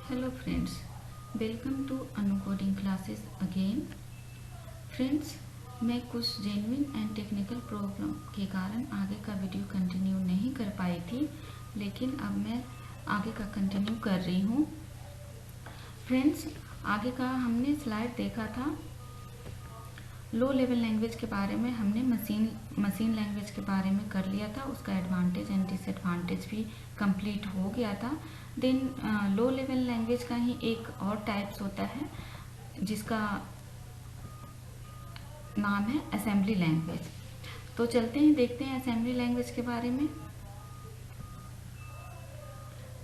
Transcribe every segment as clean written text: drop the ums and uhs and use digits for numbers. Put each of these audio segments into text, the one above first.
Hello friends, welcome to Anu coding classes again. Friends, मैं कुछ genuine and technical problem के कारण आगे का वीडियो कंटिन्यू नहीं कर पाई थी, लेकिन अब मैं आगे का कंटिन्यू कर रही हूँ। फ्रेंड्स, आगे का हमने स्लाइड देखा था लो लेवल लैंग्वेज के बारे में। हमने मशीन लैंग्वेज के बारे में कर लिया था, उसका एडवांटेज एंड डिसएडवांटेज भी कंप्लीट हो गया था। देन लो लेवल लैंग्वेज का ही एक और टाइप्स होता है जिसका नाम है असेंबली लैंग्वेज। तो चलते हैं, देखते हैं असेंबली लैंग्वेज के बारे में।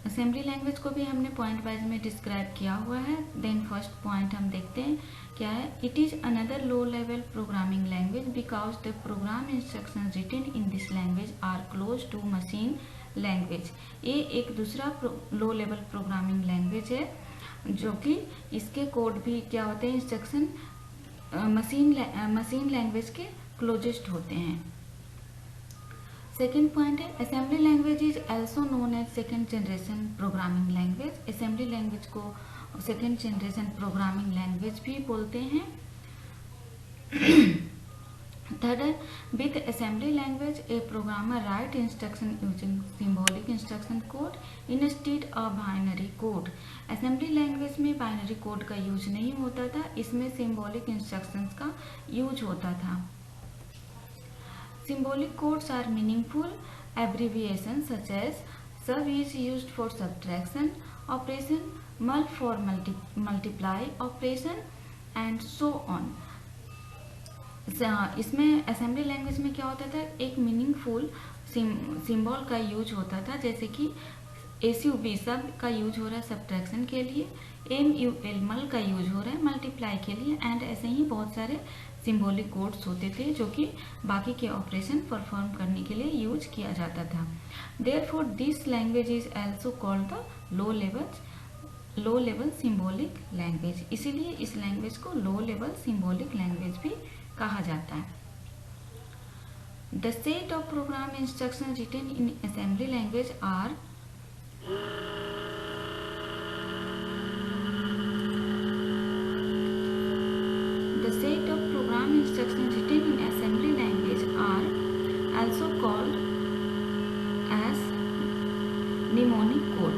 असेंबली लैंग्वेज को भी हमने पॉइंट वाइज में डिस्क्राइब किया हुआ है। देन फर्स्ट पॉइंट हम देखते हैं क्या है। It is another low level programming language because the program instruction written in this language are close to machine language. ये एक दूसरा लो लेवल प्रोग्रामिंग लैंग्वेज है जो कि इसके कोड भी क्या होते हैं, इंस्ट्रक्शन मशीन लैंग्वेज के क्लोजेस्ट होते हैं। सेकेंड पॉइंट है assembly language is also known as second generation programming language. Assembly language को सेकेंड जनरेशन प्रोग्रामिंग लैंग्वेज भी बोलते हैं। Third, with assembly language a programmer write instruction using symbolic instruction code instead of binary code। assembly language में binary code का use नहीं होता था, इसमें सिंबॉलिक इंस्ट्रक्शंस का यूज होता था। symbolic codes are meaningful abbreviations such as sub is used for subtraction operation, mul for multiply operation and so on। इसमें असेंबली लैंग्वेज में क्या होता था, एक मीनिंगफुल सिंबल का यूज होता था, जैसे कि SUB सब का यूज हो रहा है सब्ट्रैक्शन के लिए, MUL मल का यूज हो रहा है मल्टीप्लाई के लिए, एंड ऐसे ही बहुत सारे सिंबॉलिक कोड्स होते थे जो कि बाकी के ऑपरेशन परफॉर्म करने के लिए यूज किया जाता था। Therefore this language is also called the low level symbolic language. इसीलिए इस लैंग्वेज को लो लेवल सिंबॉलिक लैंग्वेज भी कहा जाता है। The set of program instruction written in assembly language are also called as mnemonic code।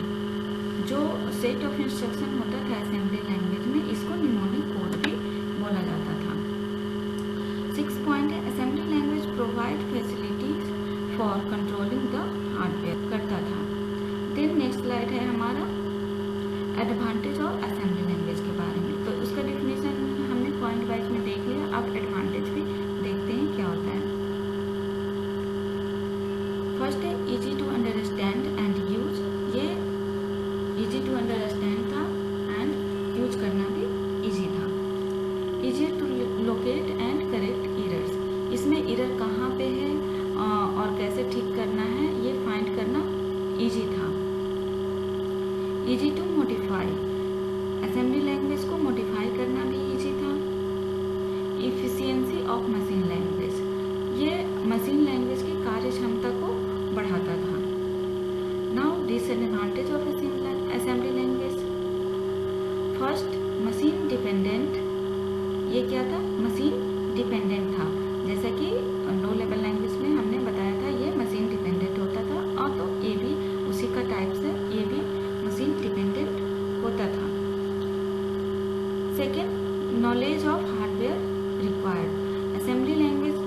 जो set of instruction होता था असेंबली लैंग्वेज में, इसको mnemonic कोड भी बोला जाता था। 6 पॉइंट है assembly language provide facilities for controlling the hardware करता था। देन नेक्स्ट स्लाइड है हमारा एडवांटेज और असेंबली लैंग्वेज के बारे में। तो उसका डिफिनेशन हमने पॉइंट वाइज में देख लिया, अब एडवांटेज भी देखते हैं क्या होता है। फर्स्ट है easy to understand and use. ये इजी टू अंडरस्टैंड था एंड यूज करना भी इजी था। Easy to locate and correct errors. इसमें एरर कहाँ पे है और कैसे ठीक करना है ये फाइंड करना इजी था। Easy to modify, assembly language को मॉडिफाई करना भी इजी था। इफिशियंसी ऑफ मशीन लैंग्वेज, ये मशीन लैंग्वेज की कार्य क्षमता को बढ़ाता था। Now disadvantage of assembly language. First, machine dependent. ये क्या था, मशीन डिपेंडेंट था, जैसा कि लो लेवल लैंग्वेज में हमने बताया था ये मशीन डिपेंडेंट होता था, और तो ये भी उसी का टाइप्स है, ये भी मशीन डिपेंडेंट होता था। Second, knowledge of hardware required. Assembly language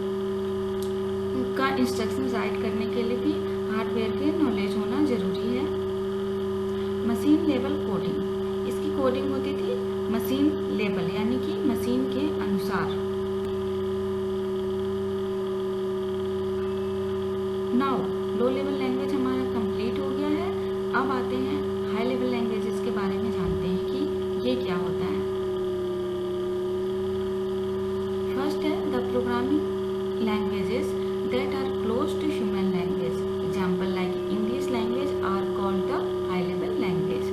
का इंस्ट्रक्शन राइट करने के लिए भी हार्डवेयर के नॉलेज होना जरूरी है। मशीन लेवल कोडिंग, इसकी कोडिंग होती थी मशीन लेवल यानी कि मशीन के अनुसार। नाउ लो लेवल लैंग्वेज हमारा कंप्लीट हो गया है। अब आते हैं हाई लेवल लैंग्वेजेस के बारे में, जानते हैं कि ये क्या होता है। फर्स्ट है the programming languages that are close to human language, example like English language are called the high level language।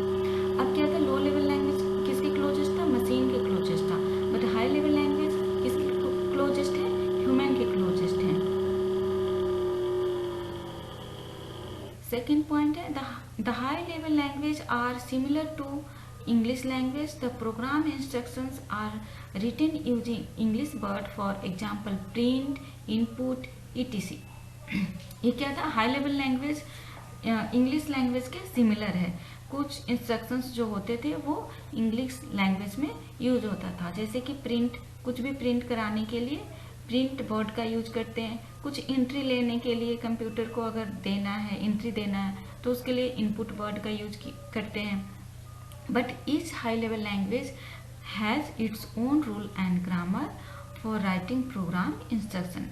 अब क्या था, लो लेवल लैंग्वेज किसके क्लोजेस्ट था, मशीन के क्लोजेस्ट था, बट हाई लेवल लैंग्वेज किसके क्लोजेस्ट है, ह्यूमन के क्लोजेस्ट है। सेकेंड पॉइंट है the high level language are similar to English language, the program instructions are written using English word, for example print, input, etc. ये क्या था, high level language English language के similar है। कुछ instructions जो होते थे वो इंग्लिश लैंग्वेज में यूज होता था, जैसे कि प्रिंट, कुछ भी प्रिंट कराने के लिए प्रिंट वर्ड का यूज करते हैं। कुछ एंट्री लेने के लिए कंप्यूटर को अगर देना है, एंट्री देना है, तो उसके लिए इनपुट वर्ड का यूज करते हैं। But each high level language has its own rule and grammar for writing program instruction.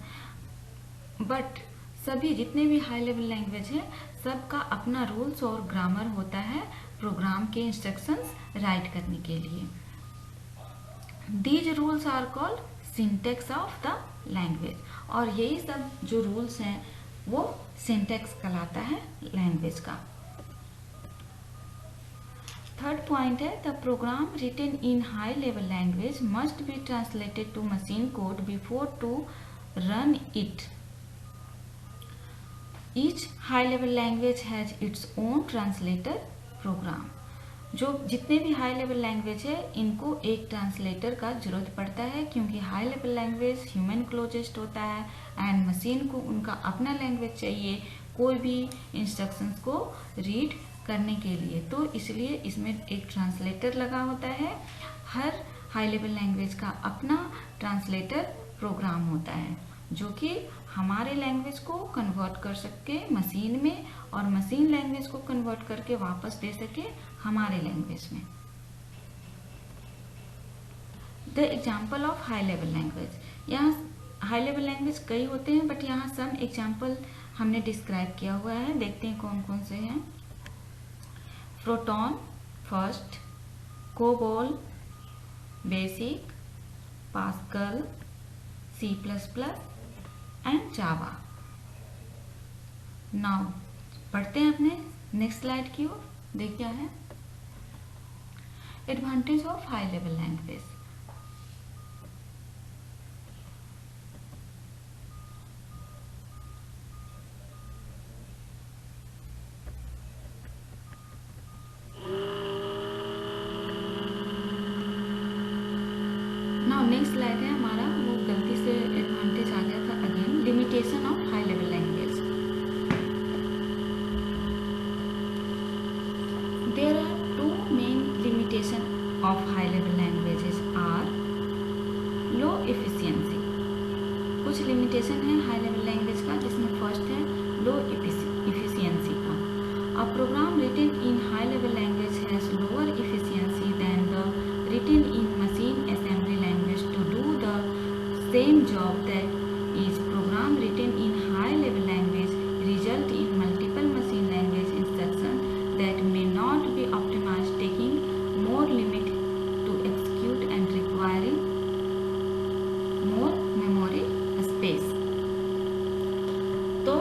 But सभी जितने भी हाई लेवल लैंग्वेज है, सबका अपना रूल्स और ग्रामर होता है प्रोग्राम के इंस्ट्रक्शंस राइट करने के लिए। These rules are called syntax of the language, और यही सब जो रूल्स हैं वो सिंटेक्स कहलाता है लैंग्वेज का। थर्ड पॉइंट है, the program written in high level language must be translated to machine code before to run it. Each high level language has its own translator program. जो जितने भी high level language है, इनको एक translator का जरूरत पड़ता है, क्योंकि high level language human closest होता है एंड मशीन को उनका अपना लैंग्वेज चाहिए कोई भी इंस्ट्रक्शंस को रीड करने के लिए, तो इसलिए इसमें एक ट्रांसलेटर लगा होता है। हर हाई लेवल लैंग्वेज का अपना ट्रांसलेटर प्रोग्राम होता है, जो कि हमारे लैंग्वेज को कन्वर्ट कर सके मशीन में, और मशीन लैंग्वेज को कन्वर्ट करके वापस दे सके हमारे लैंग्वेज में। The example of high level language, यहाँ हाई लेवल लैंग्वेज कई होते हैं, बट यहाँ सम एग्जाम्पल हमने डिस्क्राइब किया हुआ है, देखते हैं कौन कौन से हैं। Proton, first, COBOL, basic, pascal, C++ and Java. Now पढ़ते हैं अपने नेक्स्ट स्लाइड की ओर, देख क्या है। Advantage of high level language. Now next slide है हमारा, वो गलती से एडवांटेज आ गया था again. Limitation of high level language. There are two main limitation of high level languages are low efficiency. कुछ लिमिटेशन है हाई लेवल लैंग्वेज का, जिसमें फर्स्ट है लो एफिशिएंसी का। A program written in high level language has lower efficiency than the written in machine assembly language to do the same job that is program written in high level language result in multiple machine language instructions that may not be optimized, taking more limit to execute and requiring more memory space। तो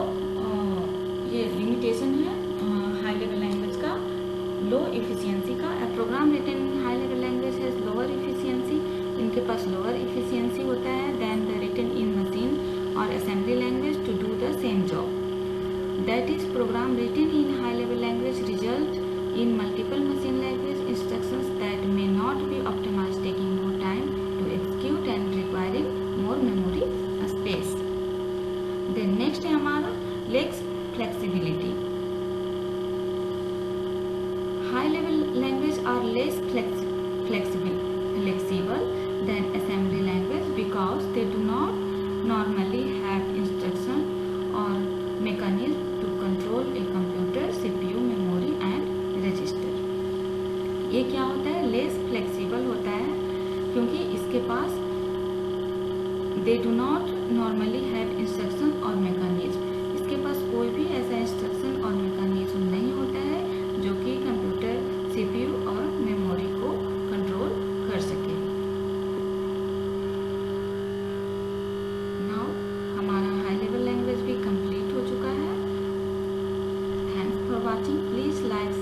ये limitation है high level language का, लो efficiency का। A program written in high level language has lower efficiency, इनके पास lower efficiency होता है than the written in machine और assembly language to do the same job. That is program written in high level language result in multiple machine language instructions that may not be optimised, taking more time to execute and requiring more memory space. Then next है हमारा less flexibility. High level language are less flexible than assembly language because they do not normally have instruction or mechanism to control a computer, CPU, memory and register। ये क्या होता है, less flexible होता है, क्योंकि इसके पास they do not normally have instruction और mechanism, इसके पास कोई भी ऐसा इंस्ट्रक्शन और mechanism नहीं होता है जो कि कंप्यूटर, CPU और मेमोरी को कंट्रोल कर सके। नाउ हमारा हाई लेवल लैंग्वेज भी कंप्लीट हो चुका है। Thanks for watching. Please like